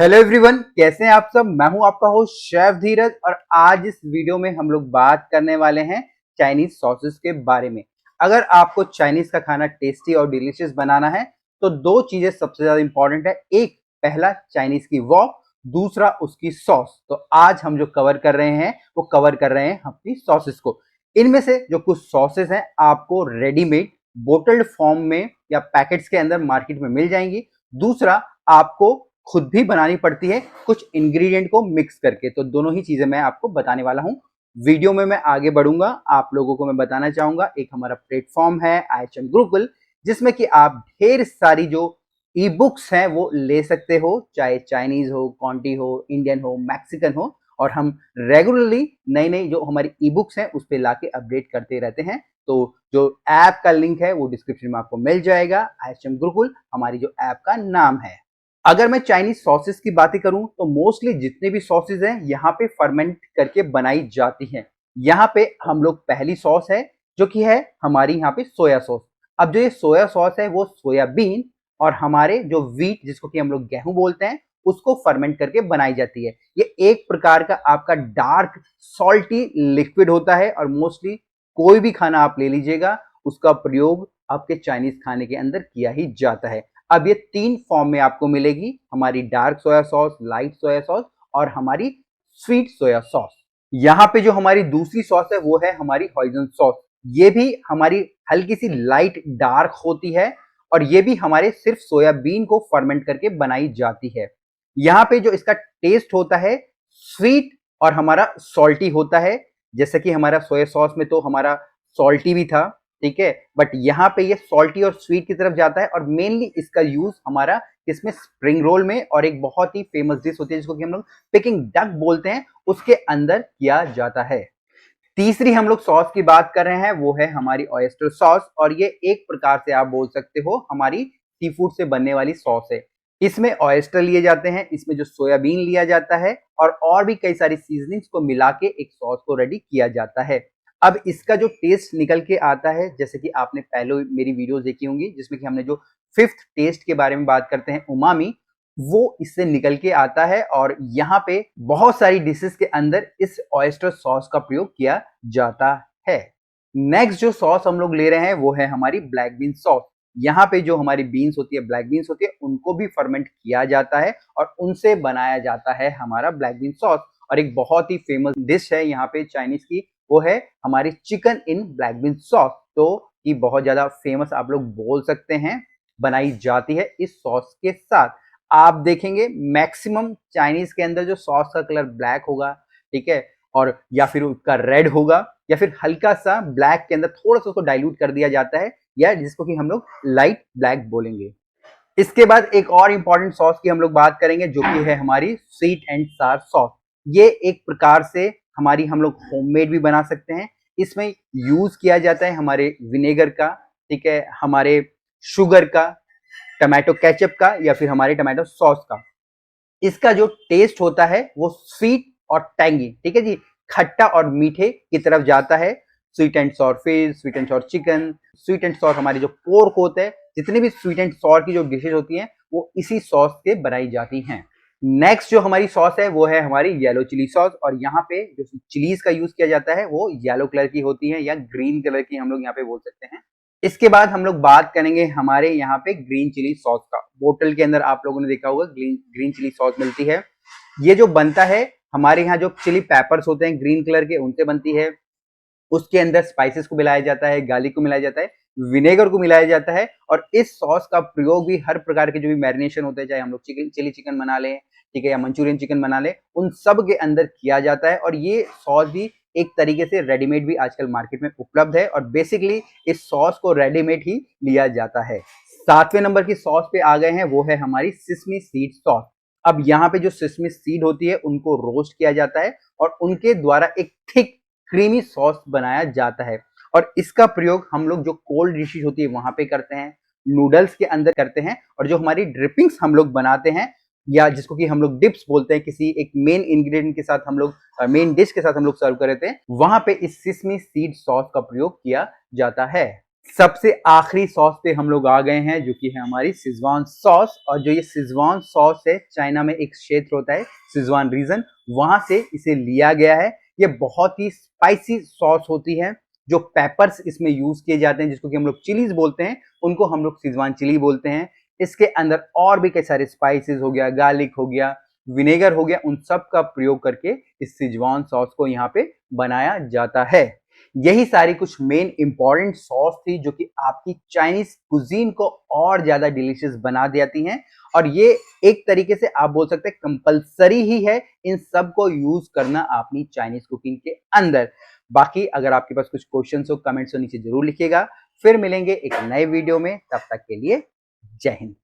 Hello everyone, कैसे हैं आप सब। मैं हूं आपका होस्ट शेफ धीरज और आज इस वीडियो में हम लोग बात करने वाले हैं चाइनीज सॉसेस के बारे में। अगर आपको चाइनीज का खाना टेस्टी और डिलीशियस बनाना है तो दो चीजें सबसे ज्यादा इंपॉर्टेंट है। एक, पहला चाइनीज की वॉक, दूसरा उसकी सॉस। तो आज हम जो कवर कर रहे हैं वो कवर कर रहे हैं अपनी सॉसेस को। इनमें से जो कुछ सॉसेस हैं आपको रेडीमेड बोटल्ड फॉर्म में या पैकेट्स के अंदर मार्केट में मिल जाएंगी। दूसरा, आपको खुद भी बनानी पड़ती है कुछ इंग्रेडिएंट को मिक्स करके। तो दोनों ही चीजें मैं आपको बताने वाला हूं। वीडियो में मैं आगे बढ़ूंगा, आप लोगों को मैं बताना चाहूंगा एक हमारा प्लेटफॉर्म है आईएचएम गुरुकुल, जिसमें कि आप ढेर सारी जो ई बुक्स हैं वो ले सकते हो, चाहे चाइनीज हो, कॉन्टी हो, इंडियन हो, मैक्सिकन हो। और हम रेगुलरली नई नई जो हमारी ई बुक्स हैं उस पर लाके अपडेट करते रहते हैं। तो जो ऐप का लिंक है वो डिस्क्रिप्शन में आपको मिल जाएगा। आईएचएम गुरुकुल हमारी जो ऐप का नाम है। अगर मैं चाइनीज सॉसेस की बातें करूं तो मोस्टली जितने भी सॉसेस हैं यहाँ पे फर्मेंट करके बनाई जाती हैं। यहाँ पे हम लोग पहली सॉस है जो कि है हमारी यहाँ पे सोया सॉस। अब जो ये सोया सॉस है वो सोयाबीन और हमारे जो व्हीट, जिसको कि हम लोग गेहूं बोलते हैं, उसको फर्मेंट करके बनाई जाती है। ये एक प्रकार का आपका डार्क सॉल्टी लिक्विड होता है और मोस्टली कोई भी खाना आप ले लीजिएगा उसका प्रयोग आपके चाइनीज खाने के अंदर किया ही जाता है। अब ये तीन फॉर्म में आपको मिलेगी, हमारी dark soya sauce, light soya sauce और हमारी स्वीट सोया सॉस। यहाँ पे जो हमारी दूसरी सॉस है वो है हमारी हॉइजन सॉस। ये भी हमारी हल्की सी लाइट डार्क होती है और ये भी हमारे सिर्फ सोयाबीन को फर्मेंट करके बनाई जाती है। यहाँ पे जो इसका टेस्ट होता है स्वीट और हमारा सॉल्टी होता है। जैसे कि हमारा सोया सॉस में तो हमारा सॉल्टी भी था, ठीक है, बट यहाँ पे ये सॉल्टी और स्वीट की तरफ जाता है। और मेनली इसका यूज हमारा इसमें स्प्रिंग रोल में और एक बहुत ही फेमस डिश होती है जिसको कि हम लोग पिकिंग डक बोलते हैं, उसके अंदर किया जाता है। तीसरी हम लोग सॉस की बात कर रहे हैं वो है हमारी ऑयस्टर सॉस और ये एक प्रकार से आप बोल सकते हो हमारी सी फूड से बनने वाली सॉस है। इसमें ऑयस्टर लिए जाते हैं, इसमें जो सोयाबीन लिया जाता है और भी कई सारी सीजनिंग्स को मिला के एक सॉस को रेडी किया जाता है। अब इसका जो टेस्ट निकल के आता है, जैसे कि आपने पहले मेरी वीडियोस देखी होंगी जिसमें कि हमने जो फिफ्थ टेस्ट के बारे में बात करते हैं उमामी, वो इससे निकल के आता है। और यहाँ पे बहुत सारी डिशेस के अंदर इस ऑयस्टर सॉस का प्रयोग किया जाता है। नेक्स्ट जो सॉस हम लोग ले रहे हैं वो है हमारी ब्लैक बीन सॉस। यहाँ पे जो हमारी बीन्स होती है, ब्लैक बीन्स होती है, उनको भी फर्मेंट किया जाता है और उनसे बनाया जाता है हमारा ब्लैक बीन सॉस। और एक बहुत ही फेमस डिश है यहाँ पे चाइनीज की, वो है हमारी chicken in black bean sauce. तो ये बहुत ज्यादा फेमस आप लोग बोल सकते हैं, बनाई जाती है इस सॉस के साथ। आप देखेंगे मैक्सिमम चाइनीज के अंदर जो सॉस का कलर ब्लैक होगा, ठीक है, और या फिर उसका रेड होगा या फिर हल्का सा ब्लैक के अंदर थोड़ा सा उसको डाइल्यूट कर दिया जाता है, या जिसको कि हम लोग लाइट ब्लैक बोलेंगे। इसके बाद एक और इंपॉर्टेंट सॉस की हम लोग बात करेंगे जो कि है हमारी स्वीट एंड सार सॉस। ये एक प्रकार से हमारी हम लोग होममेड भी बना सकते हैं। इसमें यूज किया जाता है हमारे विनेगर का, ठीक है, हमारे शुगर का, टमाटो केचप का या फिर हमारे टमाटो सॉस का। इसका जो टेस्ट होता है वो स्वीट और टैंगी, ठीक है जी, खट्टा और मीठे की तरफ जाता है। Sweet and sour fish, sweet and sour chicken, sweet and sour हमारी जो पोर्क होते हैं, जितनी भी स्वीट एंड सॉर की जो डिशेज होती हैं वो इसी सॉस से बनाई जाती हैं। नेक्स्ट जो हमारी सॉस है वो है हमारी येलो चिली सॉस और यहाँ पे जो चिलीज का यूज किया जाता है वो येलो कलर की होती है या ग्रीन कलर की हम लोग यहाँ पे बोल सकते हैं। इसके बाद हम लोग बात करेंगे हमारे यहाँ पे ग्रीन चिली सॉस का। बोतल के अंदर आप लोगों ने देखा होगा ग्रीन चिली सॉस मिलती है। ये जो बनता है हमारे यहाँ जो चिली पेपर्स होते हैं ग्रीन कलर के, उनसे बनती है। उसके अंदर स्पाइसेस को मिलाया जाता है, गार्लिक को मिलाया जाता है, विनेगर को मिलाया जाता है। और इस सॉस का प्रयोग भी हर प्रकार के जो भी मैरिनेशन होते हैं, चाहे हम लोग चिली चिकन बना लें, ठीक है, या मंचूरियन चिकन बना लें, उन सब के अंदर किया जाता है। और ये सॉस भी एक तरीके से रेडीमेड भी आजकल मार्केट में उपलब्ध है और बेसिकली इस सॉस को रेडीमेड ही लिया जाता है। सातवें नंबर की सॉस पे आ गए हैं, वो है हमारी सिसमी सीड सॉस। अब यहाँ पे जो सिसमी सीड होती है उनको रोस्ट किया जाता है और उनके द्वारा एक थिक क्रीमी सॉस बनाया जाता है। और इसका प्रयोग हम लोग जो कोल्ड डिशेज होती है वहां पे करते हैं, नूडल्स के अंदर करते हैं, और जो हमारी ड्रिपिंग्स हम लोग बनाते हैं या जिसको कि हम लोग डिप्स बोलते हैं, किसी एक मेन इंग्रेडिएंट के साथ हम लोग मेन डिश के साथ हम लोग सर्व करते हैं, वहां पे इस सिसमी सीड सॉस का प्रयोग किया जाता है। सबसे आखिरी सॉस पे हम लोग आ गए हैं, जो कि है हमारी सिजवान सॉस। और जो ये सिजवान सॉस है, चाइना में एक क्षेत्र होता है सिजवान रीजन, वहां से इसे लिया गया है। ये बहुत ही स्पाइसी सॉस होती है। जो पेपर्स इसमें यूज किए जाते हैं, जिसको कि हम लोग चिलीज बोलते हैं, उनको हम लोग सिजवान चिली बोलते हैं। इसके अंदर और भी कई सारे स्पाइसेस हो गया, गार्लिक हो गया, विनेगर हो गया, उन सब का प्रयोग करके इस सिजवान सॉस को यहाँ पे बनाया जाता है। यही सारी कुछ मेन इंपॉर्टेंट सॉस थी जो कि आपकी चाइनीज कुजीन को और ज्यादा डिलीशियस बना देती हैं। और ये एक तरीके से आप बोल सकते हैं कंपलसरी ही है इन सब को यूज करना अपनी चाइनीज कुकिंग के अंदर। बाकी अगर आपके पास कुछ क्वेश्चंस हो, कमेंट्स हो नीचे जरूर लिखिएगा। फिर मिलेंगे एक नए वीडियो में, तब तक के लिए जय हिंद।